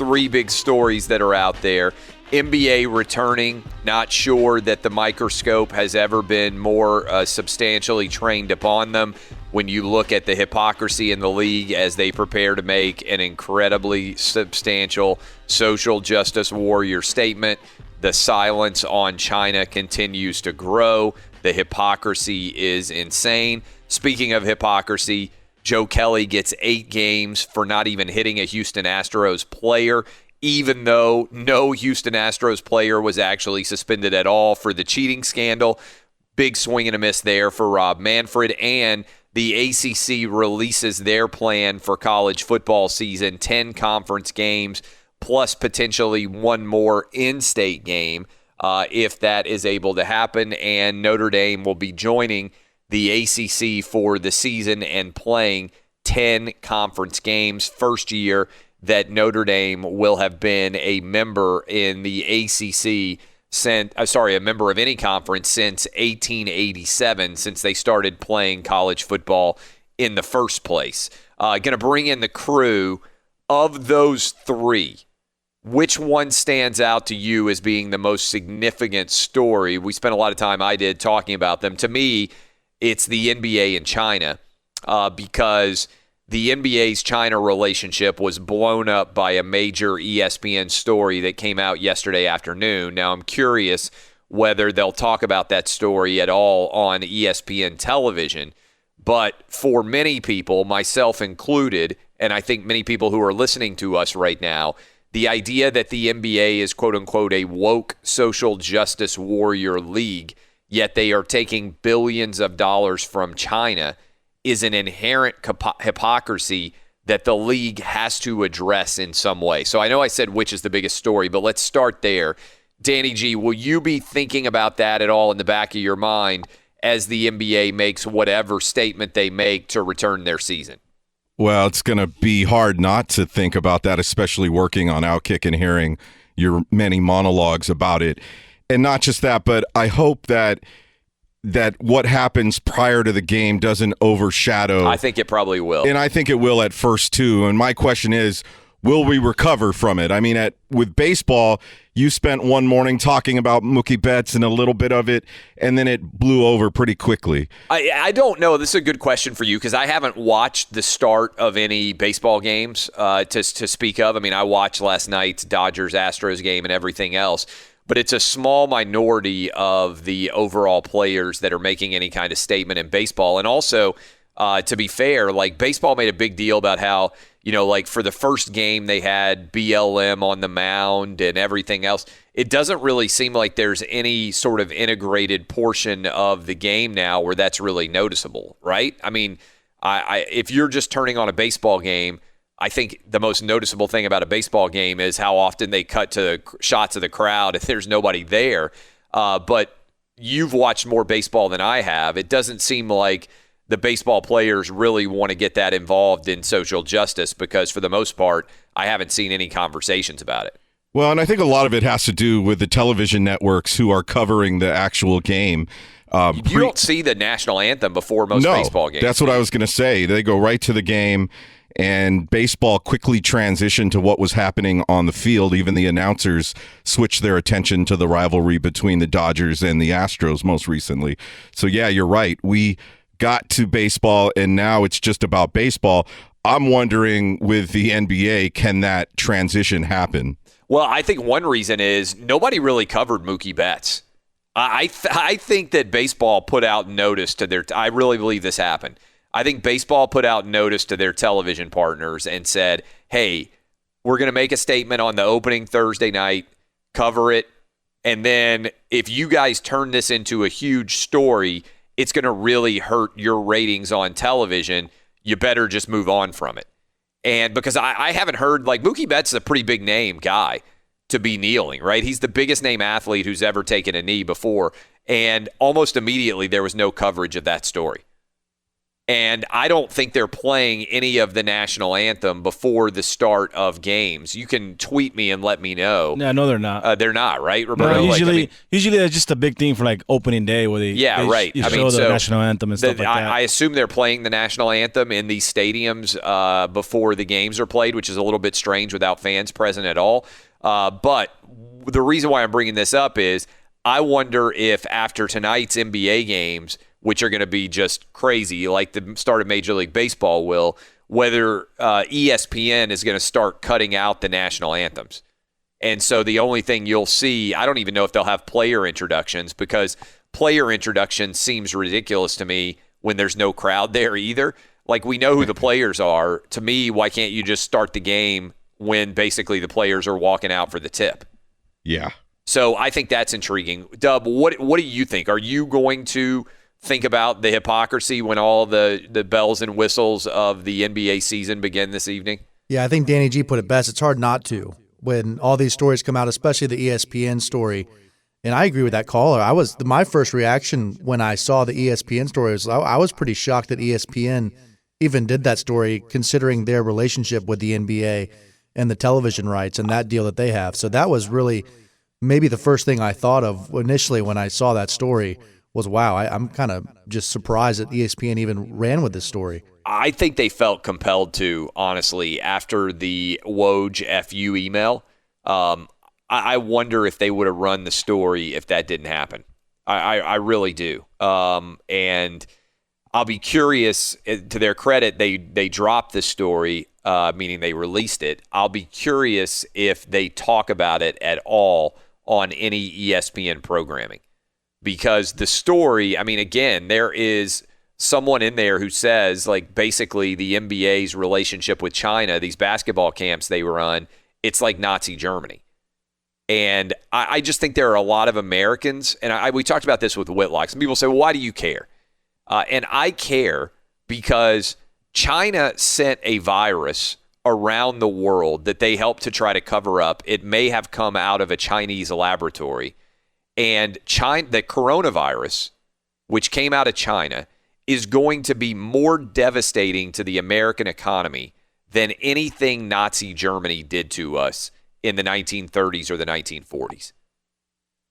three big stories that are out there. NBA returning, not sure that the microscope has ever been more substantially trained upon them. When you look at the hypocrisy in the league as they prepare to make an incredibly substantial social justice warrior statement, the silence on China continues to grow. The hypocrisy is insane. Speaking of hypocrisy, Joe Kelly gets 8 games for not even hitting a Houston Astros player, even though no Houston Astros player was actually suspended at all for the cheating scandal. Big swing and a miss there for Rob Manfred. And the ACC releases their plan for college football season, 10 conference games, plus potentially one more in-state game if that is able to happen. And Notre Dame will be joining the ACC for the season and playing 10 conference games. First year that Notre Dame will have been a member in the ACC a member of any conference since 1887, since they started playing college football in the first place. Going to bring in the crew. Of those three, which one stands out to you as being the most significant story? We spent a lot of time, I did, talking about them. To me, it's the NBA and China because the NBA's China relationship was blown up by a major ESPN story that came out yesterday afternoon. Now, I'm curious whether they'll talk about that story at all on ESPN television. But for many people, myself included, and I think many people who are listening to us right now, the idea that the NBA is, quote-unquote, a woke social justice warrior league, yet they are taking billions of dollars from China, is an inherent hypocrisy that the league has to address in some way. So I know I said which is the biggest story, but let's start there. Danny G, will you be thinking about that at all in the back of your mind as the NBA makes whatever statement they make to return their season? Well, it's going to be hard not to think about that, especially working on Outkick and hearing your many monologues about it. And not just that, but I hope that what happens prior to the game doesn't overshadow. I think it probably will. And I think it will at first, too. And my question is, will we recover from it? I mean, with baseball, you spent one morning talking about Mookie Betts and a little bit of it, and then it blew over pretty quickly. I don't know. This is a good question for you because I haven't watched the start of any baseball games to speak of. I mean, I watched last night's Dodgers-Astros game and everything else. But it's a small minority of the overall players that are making any kind of statement in baseball. And also, to be fair, like baseball made a big deal about how, like for the first game they had BLM on the mound and everything else. It doesn't really seem like there's any sort of integrated portion of the game now where that's really noticeable, right? I mean, if you're just turning on a baseball game, I think the most noticeable thing about a baseball game is how often they cut to shots of the crowd if there's nobody there. But you've watched more baseball than I have. It doesn't seem like the baseball players really want to get that involved in social justice because for the most part, I haven't seen any conversations about it. Well, and I think a lot of it has to do with the television networks who are covering the actual game. You don't see the national anthem before most baseball games. That's what I was going to say. They go right to the game. And baseball quickly transitioned to what was happening on the field. Even the announcers switched their attention to the rivalry between the Dodgers and the Astros most recently. So, yeah, you're right. We got to baseball, and now it's just about baseball. I'm wondering with the NBA, can that transition happen? Well, I think one reason is nobody really covered Mookie Betts. I think that baseball put out notice to their – I really believe this happened. I think baseball put out notice to their television partners and said, hey, we're going to make a statement on the opening Thursday night, cover it, and then if you guys turn this into a huge story, it's going to really hurt your ratings on television. You better just move on from it. And because I haven't heard, like Mookie Betts is a pretty big name guy to be kneeling, right? He's the biggest name athlete who's ever taken a knee before. And almost immediately there was no coverage of that story. And I don't think they're playing any of the national anthem before the start of games. You can tweet me and let me know. No, they're not. They're not, right, Roberto? No, usually that's just a big thing for like opening day where they right. You show the national anthem and stuff like that. I assume they're playing the national anthem in these stadiums before the games are played, which is a little bit strange without fans present at all. But the reason why I'm bringing this up is I wonder if after tonight's NBA games, which are going to be just crazy, like the start of Major League Baseball will, whether ESPN is going to start cutting out the national anthems. And so the only thing you'll see, I don't even know if they'll have player introductions, because player introduction seems ridiculous to me when there's no crowd there either. Like, we know who the players are. To me, why can't you just start the game when basically the players are walking out for the tip? Yeah. So I think that's intriguing. Dub, what do you think? Are you going to think about the hypocrisy when all the bells and whistles of the NBA season begin this evening? Yeah, I think Danny G put it best. It's hard not to when all these stories come out, especially the ESPN story. And I agree with that caller. My first reaction when I saw the ESPN story was I was pretty shocked that ESPN even did that story, considering their relationship with the NBA and the television rights and that deal that they have. So that was really maybe the first thing I thought of initially when I saw that story was, wow, I'm kind of just surprised that ESPN even ran with this story. I think they felt compelled to, honestly, after the Woj FU email. I wonder if they would have run the story if that didn't happen. I really do. And I'll be curious. To their credit, they dropped the story, meaning they released it. I'll be curious if they talk about it at all on any ESPN programming. Because the story, I mean, again, there is someone in there who says, like, basically the NBA's relationship with China, these basketball camps they run, it's like Nazi Germany. And I just think there are a lot of Americans, and we talked about this with Whitlock. Some people say, well, why do you care? And I care because China sent a virus around the world that they helped to try to cover up. It may have come out of a Chinese laboratory. And the coronavirus, which came out of China, is going to be more devastating to the American economy than anything Nazi Germany did to us in the 1930s or the 1940s.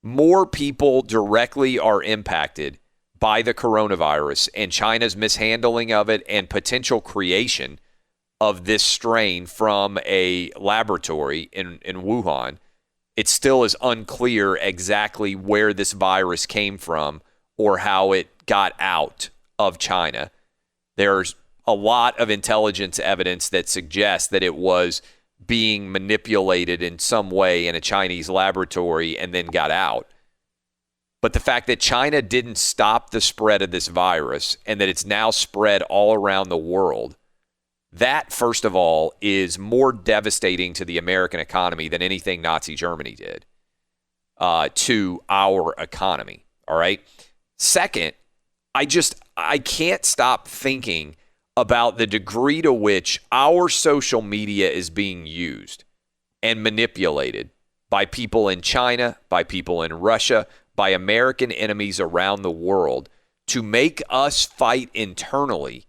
More people directly are impacted by the coronavirus and China's mishandling of it and potential creation of this strain from a laboratory in Wuhan. It still is unclear exactly where this virus came from or how it got out of China. There's a lot of intelligence evidence that suggests that it was being manipulated in some way in a Chinese laboratory and then got out. But the fact that China didn't stop the spread of this virus and that it's now spread all around the world, that, first of all, is more devastating to the American economy than anything Nazi Germany did to our economy. All right. Second, I can't stop thinking about the degree to which our social media is being used and manipulated by people in China, by people in Russia, by American enemies around the world to make us fight internally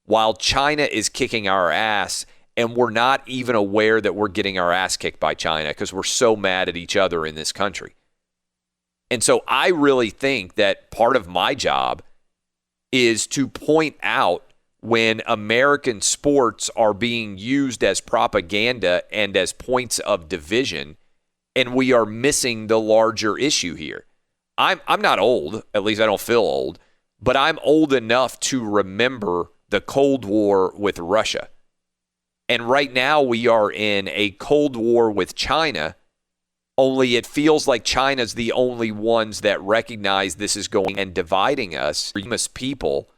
while China is kicking our ass, and we're not even aware that we're getting our ass kicked by China because we're so mad at each other in this country. And so I really think that part of my job is to point out when American sports are being used as propaganda and as points of division, and we are missing the larger issue here. I'm not old, at least I don't feel old, but I'm old enough to remember the Cold War with Russia. And right now we are in a Cold War with China, only it feels like China's the only ones that recognize this is going and dividing us, people,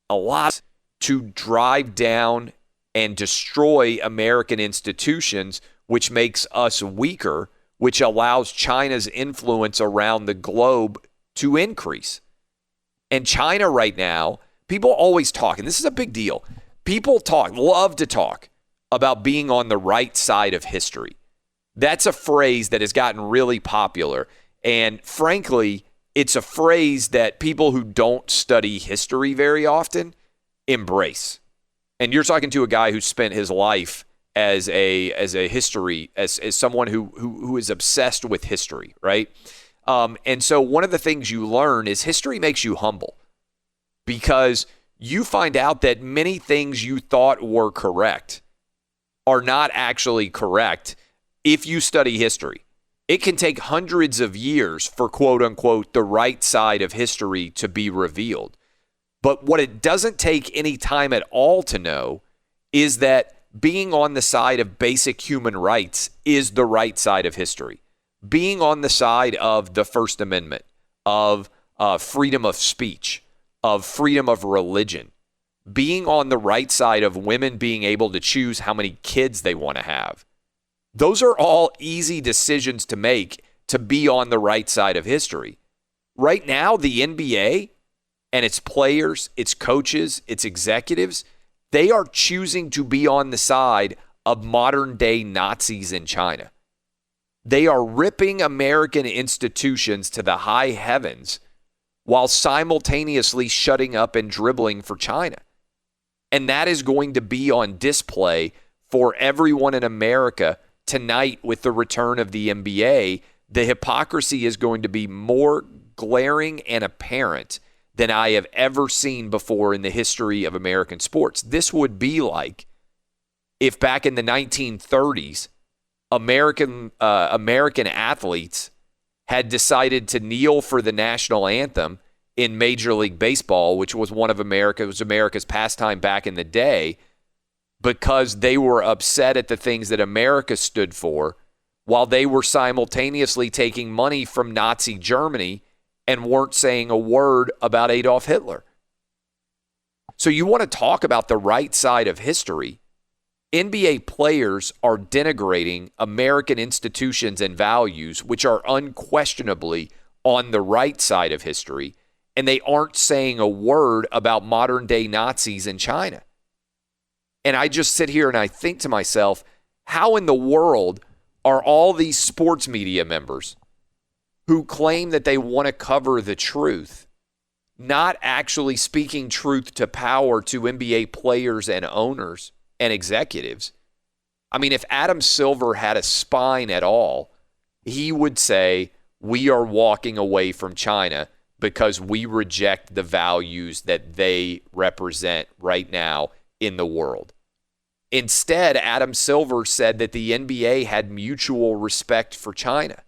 a lot to drive down and destroy American institutions, which makes us weaker, which allows China's influence around the globe to increase. And China right now, people always talk, and this is a big deal. People love to talk about being on the right side of history. That's a phrase that has gotten really popular. And frankly, it's a phrase that people who don't study history very often embrace. And you're talking to a guy who spent his life as a history, as someone who is obsessed with history, right? And so one of the things you learn is history makes you humble, because you find out that many things you thought were correct are not actually correct if you study history. It can take hundreds of years for, quote unquote, the right side of history to be revealed. But what it doesn't take any time at all to know is that being on the side of basic human rights is the right side of history. Being on the side of the First Amendment, of freedom of speech, of freedom of religion, being on the right side of women being able to choose how many kids they want to have. Those are all easy decisions to make to be on the right side of history. Right now, the NBA and its players, its coaches, its executives, they are choosing to be on the side of modern-day Nazis in China. They are ripping American institutions to the high heavens while simultaneously shutting up and dribbling for China. And that is going to be on display for everyone in America tonight with the return of the NBA. The hypocrisy is going to be more glaring and apparent than I have ever seen before in the history of American sports. This would be like if back in the 1930s, American athletes had decided to kneel for the national anthem in Major League Baseball, which was America's pastime back in the day, because they were upset at the things that America stood for, while they were simultaneously taking money from Nazi Germany and weren't saying a word about Adolf Hitler. So you want to talk about the right side of history. NBA players are denigrating American institutions and values, which are unquestionably on the right side of history, and they aren't saying a word about modern-day Nazis in China. And I just sit here and I think to myself, how in the world are all these sports media members who claim that they want to cover the truth not actually speaking truth to power to NBA players and owners and executives? I mean, if Adam Silver had a spine at all, he would say, we are walking away from China because we reject the values that they represent right now in the world. Instead, Adam Silver said that the NBA had mutual respect for China.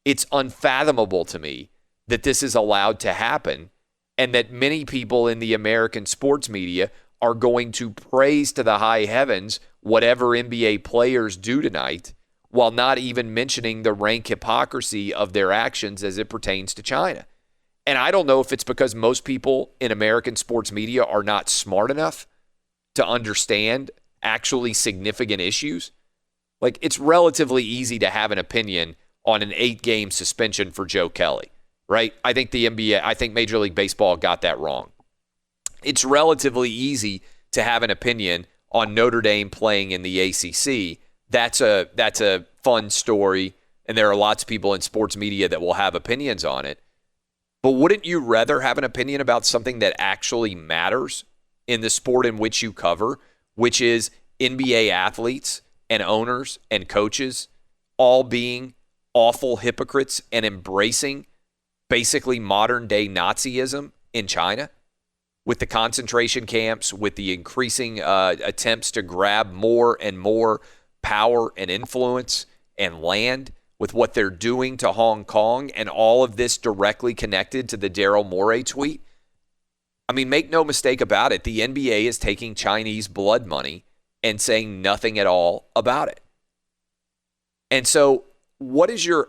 It's unfathomable to me that this is allowed to happen, and that many people in the American sports media are going to praise to the high heavens whatever NBA players do tonight, while not even mentioning the rank hypocrisy of their actions as it pertains to China. And I don't know if it's because most people in American sports media are not smart enough to understand actually significant issues. Like, it's relatively easy to have an opinion on an 8-game suspension for Joe Kelly, right? I think Major League Baseball got that wrong. It's relatively easy to have an opinion on Notre Dame playing in the ACC. That's a fun story, and there are lots of people in sports media that will have opinions on it. But wouldn't you rather have an opinion about something that actually matters in the sport in which you cover, which is NBA athletes and owners and coaches all being awful hypocrites and embracing basically modern-day Nazism in China, with the concentration camps, with the increasing attempts to grab more and more power and influence and land, with what they're doing to Hong Kong, and all of this directly connected to the Daryl Morey tweet? I mean, make no mistake about it, the NBA is taking Chinese blood money and saying nothing at all about it. And so what is your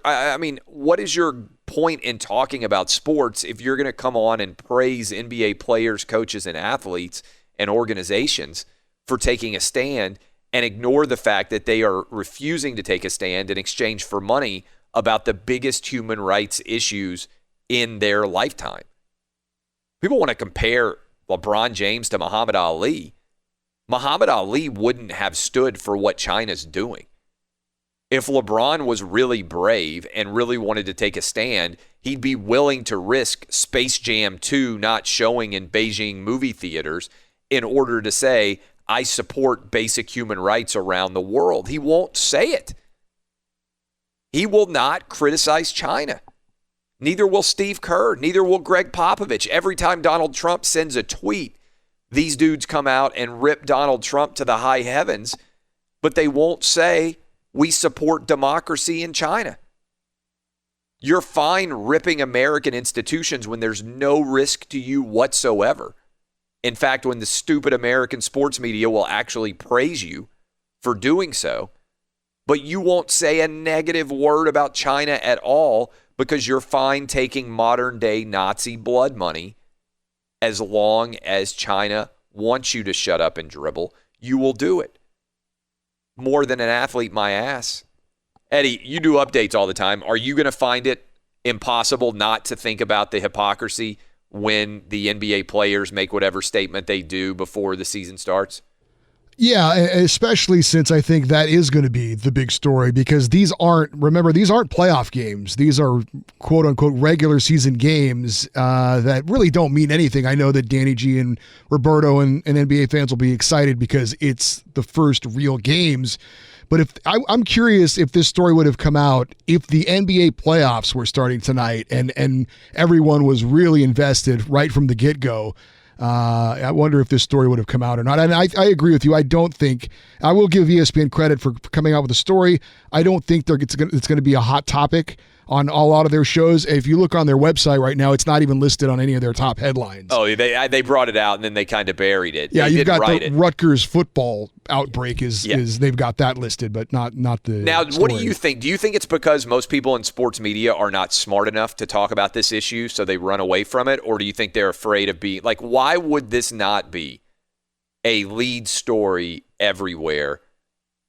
point in talking about sports if you're going to come on and praise NBA players, coaches, and athletes and organizations for taking a stand and ignore the fact that they are refusing to take a stand in exchange for money about the biggest human rights issues in their lifetime? People want to compare LeBron James to Muhammad Ali. Muhammad Ali wouldn't have stood for what China's doing. If LeBron was really brave and really wanted to take a stand, he'd be willing to risk Space Jam 2 not showing in Beijing movie theaters in order to say, I support basic human rights around the world. He won't say it. He will not criticize China. Neither will Steve Kerr. Neither will Greg Popovich. Every time Donald Trump sends a tweet, these dudes come out and rip Donald Trump to the high heavens, but they won't say, we support democracy in China. You're fine ripping American institutions when there's no risk to you whatsoever. In fact, when the stupid American sports media will actually praise you for doing so, but you won't say a negative word about China at all because you're fine taking modern day Nazi blood money. As long as China wants you to shut up and dribble, you will do it. More than an athlete, my ass. Eddie, you do updates all the time. Are you going to find it impossible not to think about the hypocrisy when the NBA players make whatever statement they do before the season starts? Yeah, especially since I think that is going to be the big story, because these aren't playoff games. These are quote unquote regular season games that really don't mean anything. I know that Danny G and Roberto and NBA fans will be excited because it's the first real games. But I'm curious if this story would have come out if the NBA playoffs were starting tonight and everyone was really invested right from the get-go. I wonder if this story would have come out or not. And I agree with you. I will give ESPN credit for coming out with a story. I don't think it's going to be a hot topic on a lot of their shows. If you look on their website right now, it's not even listed on any of their top headlines. Oh, they brought it out and then they kind of buried it. Yeah, you've got the Rutgers football outbreak is they've got that listed, but not the Now, story. What do you think? Do you think it's because most people in sports media are not smart enough to talk about this issue, so they run away from it? Or do you think they're afraid of being like, why would this not be a lead story everywhere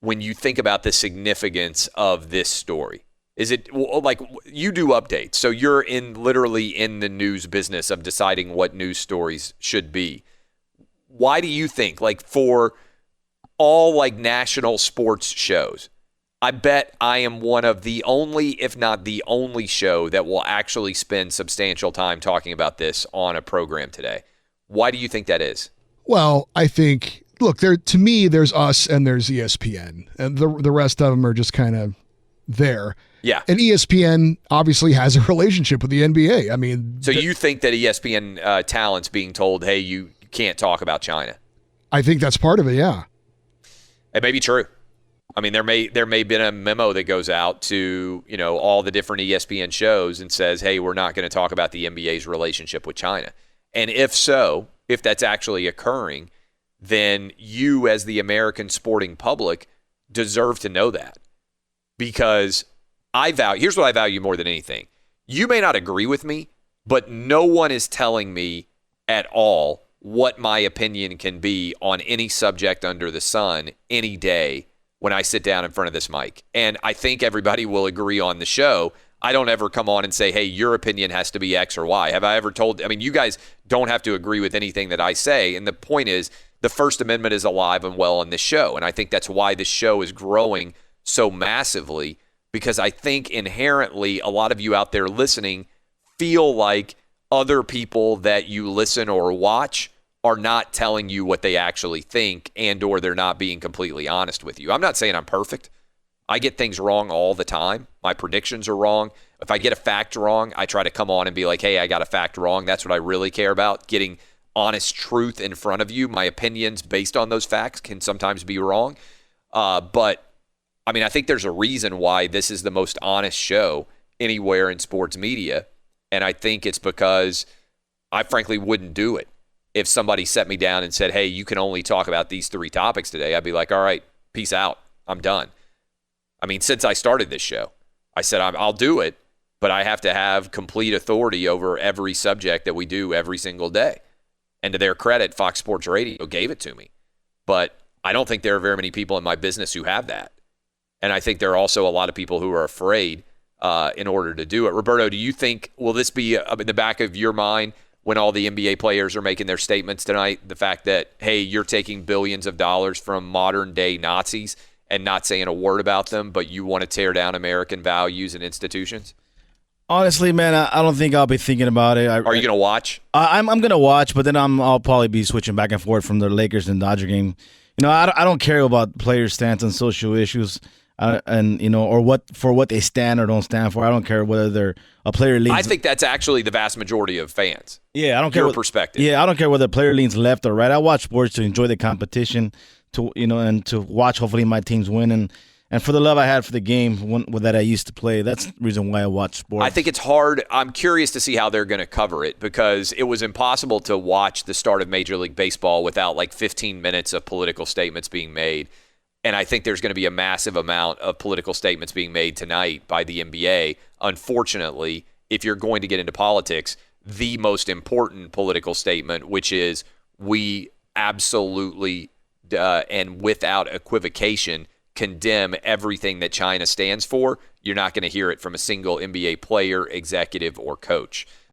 when you think about the significance of this story? Is it like you do updates, so you're literally in the news business of deciding what news stories should be. Why do you think, like, for all like national sports shows, I bet I am one of the only, if not the only show that will actually spend substantial time talking about this on a program today? Why do you think that is? Well, I think, look, to me, there's us and there's ESPN, and the rest of them are just kind of there. Yeah. And ESPN obviously has a relationship with the NBA. I mean, so you think that ESPN talent's being told, hey, you can't talk about China? I think that's part of it, yeah. It may be true. I mean, there may have been a memo that goes out to, all the different ESPN shows and says, hey, we're not going to talk about the NBA's relationship with China. And if so, if that's actually occurring, then you as the American sporting public deserve to know that. Because here's what I value more than anything. You may not agree with me, but no one is telling me at all what my opinion can be on any subject under the sun any day when I sit down in front of this mic. And I think everybody will agree on the show. I don't ever come on and say, hey, your opinion has to be X or Y. Have I ever you guys don't have to agree with anything that I say. And the point is, the First Amendment is alive and well on this show. And I think that's why this show is growing so massively, because I think inherently a lot of you out there listening feel like other people that you listen or watch are not telling you what they actually think, and or they're not being completely honest with you. I'm not saying I'm perfect. I get things wrong all the time. My predictions are wrong. If I get a fact wrong, I try to come on and be like, hey, I got a fact wrong. That's what I really care about, getting honest truth in front of you. My opinions based on those facts can sometimes be wrong. But I mean, I think there's a reason why this is the most honest show anywhere in sports media. And I think it's because I frankly wouldn't do it. If somebody set me down and said, hey, you can only talk about these 3 topics today, I'd be like, all right, peace out. I'm done. I mean, since I started this show, I said, I'll do it, but I have to have complete authority over every subject that we do every single day. And to their credit, Fox Sports Radio gave it to me. But I don't think there are very many people in my business who have that. And I think there are also a lot of people who are afraid in order to do it. Roberto, do you think, will this be in the back of your mind when all the NBA players are making their statements tonight, the fact that, hey, you're taking billions of dollars from modern-day Nazis and not saying a word about them, but you want to tear down American values and institutions? Honestly, man, I don't think I'll be thinking about it. Are you going to watch? I'm gonna watch, but then I'll probably be switching back and forth from the Lakers and Dodger game. I don't care about players' stance on social issues, and or what they stand or don't stand for. I don't care whether they're a player leans. I think that's actually the vast majority of fans. Yeah, I don't care your perspective. Yeah, I don't care whether a player leans left or right. I watch sports to enjoy the competition, and to watch hopefully my teams win and for the love I had for the game that I used to play. That's the reason why I watch sports. I think it's hard. I'm curious to see how they're going to cover it because it was impossible to watch the start of Major League Baseball without like 15 minutes of political statements being made. And I think there's going to be a massive amount of political statements being made tonight by the NBA. Unfortunately, if you're going to get into politics, the most important political statement, which is we absolutely and without equivocation condemn everything that China stands for, you're not going to hear it from a single NBA player, executive, or coach.